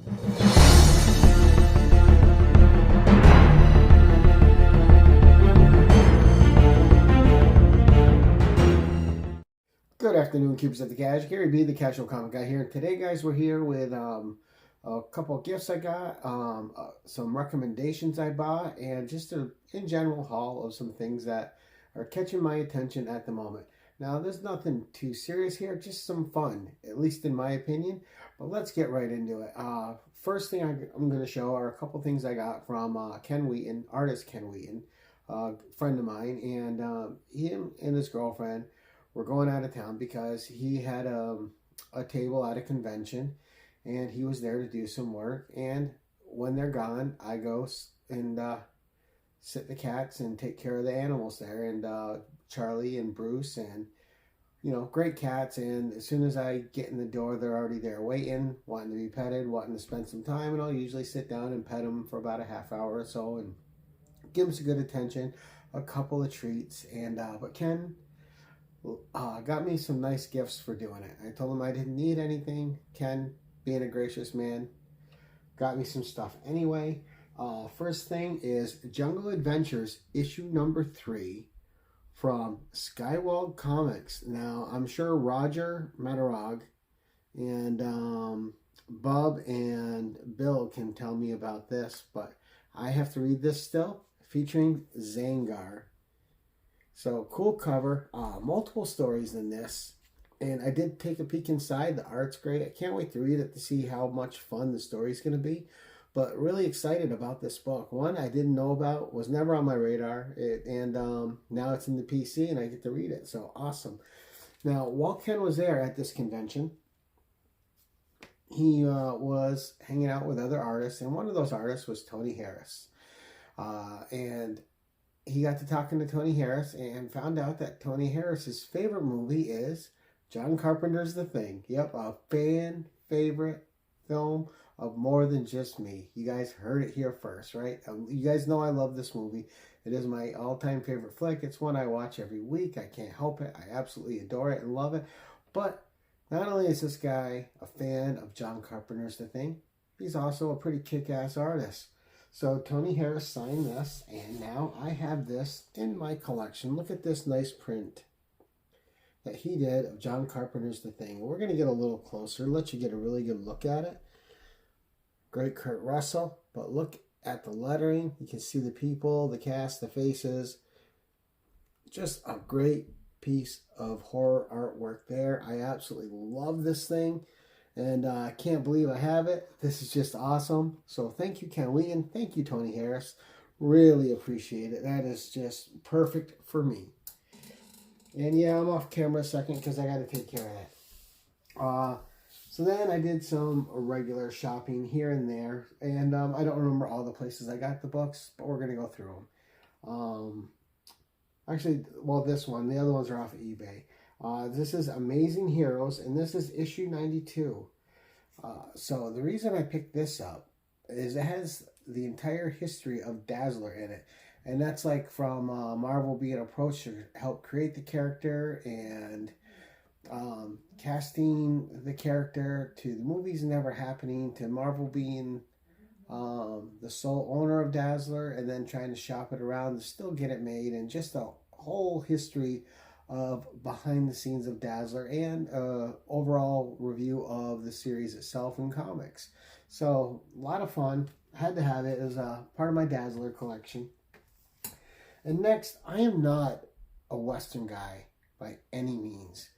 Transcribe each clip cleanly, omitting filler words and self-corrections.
Good afternoon, Cubes at the Cash. Gary B, the Casual Comic Guy here. Today, guys, we're here with a couple of gifts I got, some recommendations I bought, and just a in general haul of some things that are catching my attention at the moment. Now, there's nothing too serious here, just some fun, at least in my opinion. But let's get right into it. First thing I'm going to show are a couple things I got from Ken Wheaton, artist Ken Wheaton, a friend of mine, and him and his girlfriend were going out of town because he had a table at a convention and he was there to do some work. And when they're gone, I go and sit the cats and take care of the animals there. And Charlie and Bruce, and great cats. And as soon as I get in the door, they're already there waiting, wanting to be petted, wanting to spend some time. And I'll usually sit down and pet them for about a half hour or so and give them some good attention, a couple of treats. And but Ken got me some nice gifts for doing it. I told him I didn't need anything. Ken, being a gracious man, got me some stuff anyway. First thing is Jungle Adventures issue number 3 from Skywald Comics. Now, I'm sure Roger Matarog and Bub and Bill can tell me about this, but I have to read this still, featuring Zangar. So, cool cover, multiple stories in this, and I did take a peek inside. The art's great. I can't wait to read it to see how much fun the story's going to be, but really excited about this book. One I didn't know about, was never on my radar, and now it's in the PC and I get to read it, so awesome. Now, while Ken was there at this convention, he was hanging out with other artists, and one of those artists was Tony Harris, and he got to talking to Tony Harris and found out that Tony Harris's favorite movie is John Carpenter's The Thing. Yep, a fan favorite film of More Than Just Me. You guys heard it here first, right? You guys know I love this movie. It is my all-time favorite flick. It's one I watch every week. I can't help it. I absolutely adore it and love it. But not only is this guy a fan of John Carpenter's The Thing, he's also a pretty kick-ass artist. So Tony Harris signed this, and now I have this in my collection. Look at this nice print that he did of John Carpenter's The Thing. We're going to get a little closer, let you get a really good look at it. Great Kurt Russell, but look at the lettering. You can see the people, the cast, the faces. Just a great piece of horror artwork there. I absolutely love this thing. And I can't believe I have it. This is just awesome. So thank you, Ken Wheaton. Thank you, Tony Harris. Really appreciate it. That is just perfect for me. And yeah, I'm off camera a second because I got to take care of that. So then I did some regular shopping here and there. And I don't remember all the places I got the books, but we're going to go through them. Actually, well, this one. The other ones are off of eBay. This is Amazing Heroes, and this is issue 92. So the reason I picked this up is it has the entire history of Dazzler in it. And that's like from Marvel being approached to help create the character and casting the character, to the movies never happening, to Marvel being the sole owner of Dazzler and then trying to shop it around to still get it made, and just a whole history of behind the scenes of Dazzler and overall review of the series itself in comics. So a lot of fun. Had to have it as a part of my Dazzler collection. And next, I am not a Western guy by any means,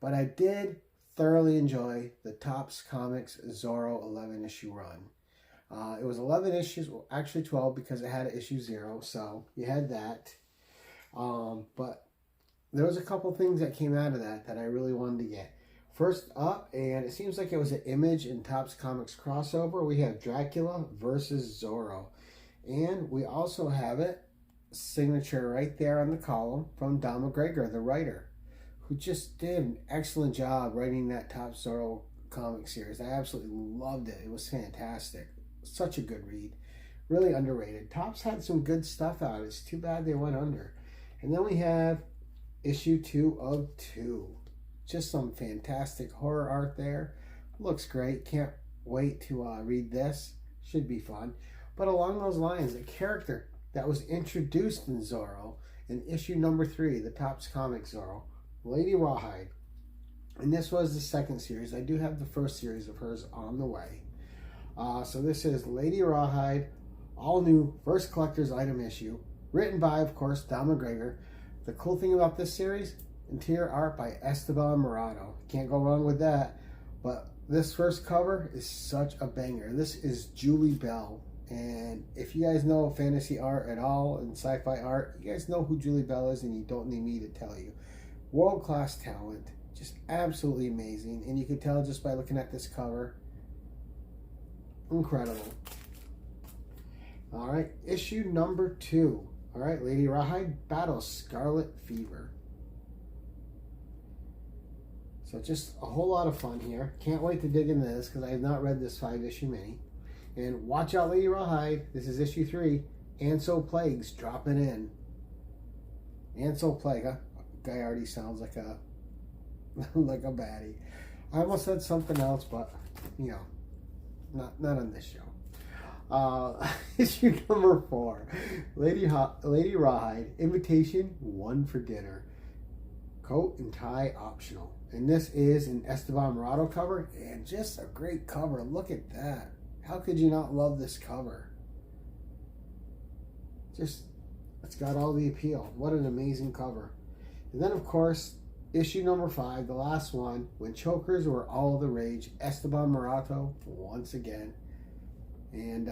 but I did thoroughly enjoy the Topps Comics Zorro 11 issue run. It was 11 issues, well, actually 12 because it had issue 0, so you had that. But there was a couple things that came out of that I really wanted to get. First up, and it seems like it was an Image and Topps Comics crossover, we have Dracula versus Zorro. And we also have it, signature right there on the column, from Don McGregor, the writer, who just did an excellent job writing that Topps Zorro comic series. I absolutely loved it. It was fantastic. Such a good read. Really underrated. Topps had some good stuff out. It's too bad they went under. And then we have issue 2 of 2. Just some fantastic horror art there. Looks great. Can't wait to read this. Should be fun. But along those lines, a character that was introduced in Zorro in issue number 3, the Topps Comic Zorro, Lady Rawhide. And this was the second series. I do have the first series of hers on the way. So this is Lady Rawhide, all new first collector's item issue, written by, of course, Don McGregor. The cool thing about this series, interior art by Esteban Morato. Can't go wrong with that. But this first cover is such a banger. This is Julie Bell. And if you guys know fantasy art at all and sci-fi art, you guys know who Julie Bell is, and you don't need me to tell you. World-class talent. Just absolutely amazing. And you can tell just by looking at this cover. Incredible. All right, issue number 2. All right, Lady Rawhide battles Scarlet Fever. So just a whole lot of fun here. Can't wait to dig into this because I have not read this 5-issue mini. And watch out, Lady Rawhide. This is issue 3. Anso Plague's dropping in. Anso Plague, huh? Guy already sounds like a like a baddie. I almost said something else, but you know, not on this show. Issue number 4, Lady Rawhide, invitation, 1 for dinner. Coat and tie optional. And this is an Esteban Morato cover, and just a great cover. Look at that. How could you not love this cover? Just, it's got all the appeal. What an amazing cover. And then, of course, issue number 5, the last one, when chokers were all the rage, Esteban Morato once again. And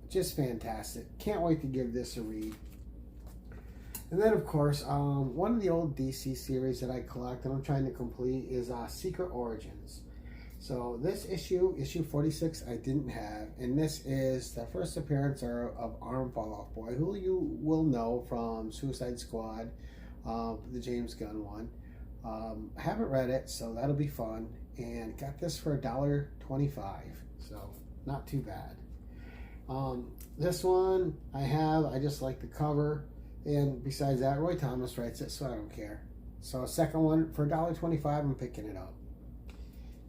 just fantastic. Can't wait to give this a read. And then, of course, one of the old DC series that I collect and I'm trying to complete is Secret Origins. So this issue, issue 46, I didn't have. And this is the first appearance of Arm Fall Off Boy, who you will know from Suicide Squad, the James Gunn one. I haven't read it, so that'll be fun. And got this for $1.25, so not too bad. This one I just like the cover. And besides that, Roy Thomas writes it, so I don't care. So second one, for $1.25, I'm picking it up.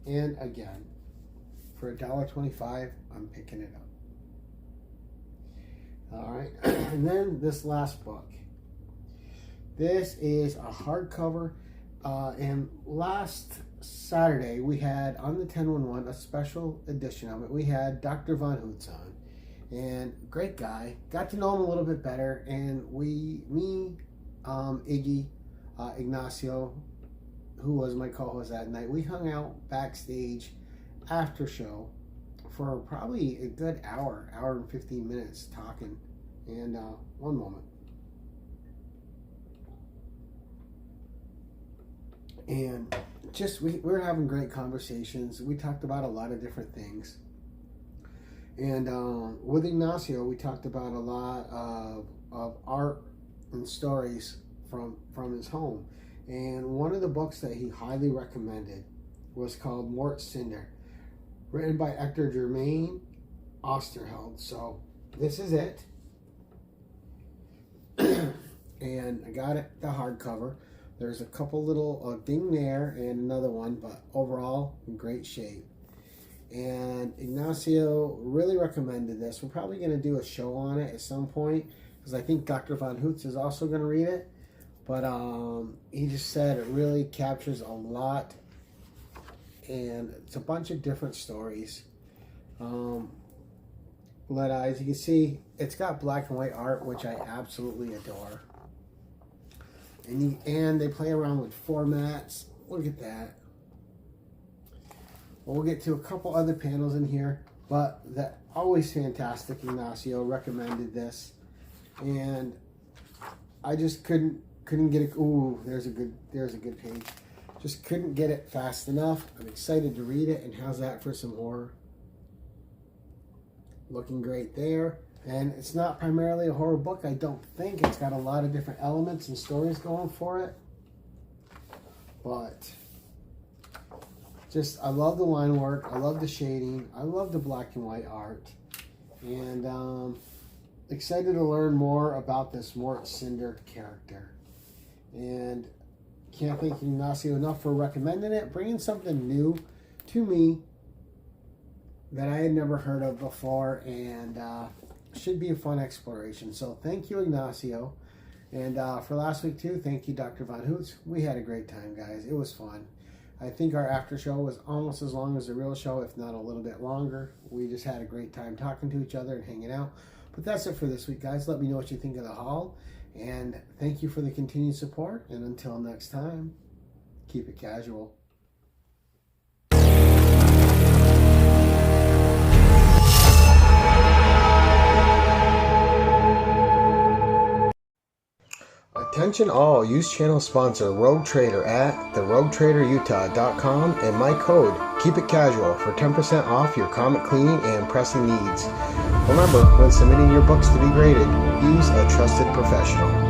And again, for $1.25, I'm picking it up. All right, and then this last book. This is a hardcover, and last Saturday we had on the 1011 a special edition of it. We had Dr. Von Hoots on, and great guy. Got to know him a little bit better, and Iggy, Ignacio, who was my co-host that night, we hung out backstage after show for probably a good hour and 15 minutes talking. And one moment. And just we were having great conversations. We talked about a lot of different things. And with Ignacio, we talked about a lot of art and stories from his home. And one of the books that he highly recommended was called Mort Cinder, written by Hector Germain Osterheld. So this is it. And I got it, the hardcover. There's a couple little ding there and another one, but overall in great shape. And Ignacio really recommended this. We're probably going to do a show on it at some point because I think Dr. Von Hoots is also going to read it. But he just said it really captures a lot, and it's a bunch of different stories. As you can see, it's got black and white art, which I absolutely adore. And they play around with formats. Look at that. Well, we'll get to a couple other panels in here, but that always fantastic. Ignacio recommended this, and I just couldn't get it. Ooh, there's a good page. Just couldn't get it fast enough. I'm excited to read it. And how's that for some horror? Looking great there. And it's not primarily a horror book, I don't think. It's got a lot of different elements and stories going for it. But just, I love the line work. I love the shading. I love the black and white art. And excited to learn more about this Mort Cinder character. And can't thank Ignacio enough for recommending it, bringing something new to me that I had never heard of before, and should be a fun exploration. So thank you, Ignacio. And for last week too, thank you, Dr. Von Hoots. We had a great time, guys. It was fun. I think our after show was almost as long as the real show, if not a little bit longer. We just had a great time talking to each other and hanging out. But that's it for this week, guys. Let me know what you think of the haul. And thank you for the continued support. And until next time, keep it casual. Attention all, use channel sponsor Rogue Trader at theroguetraderutah.com and my code KEEPITCASUAL for 10% off your comic cleaning and pressing needs. Remember, when submitting your books to be graded, use a trusted professional.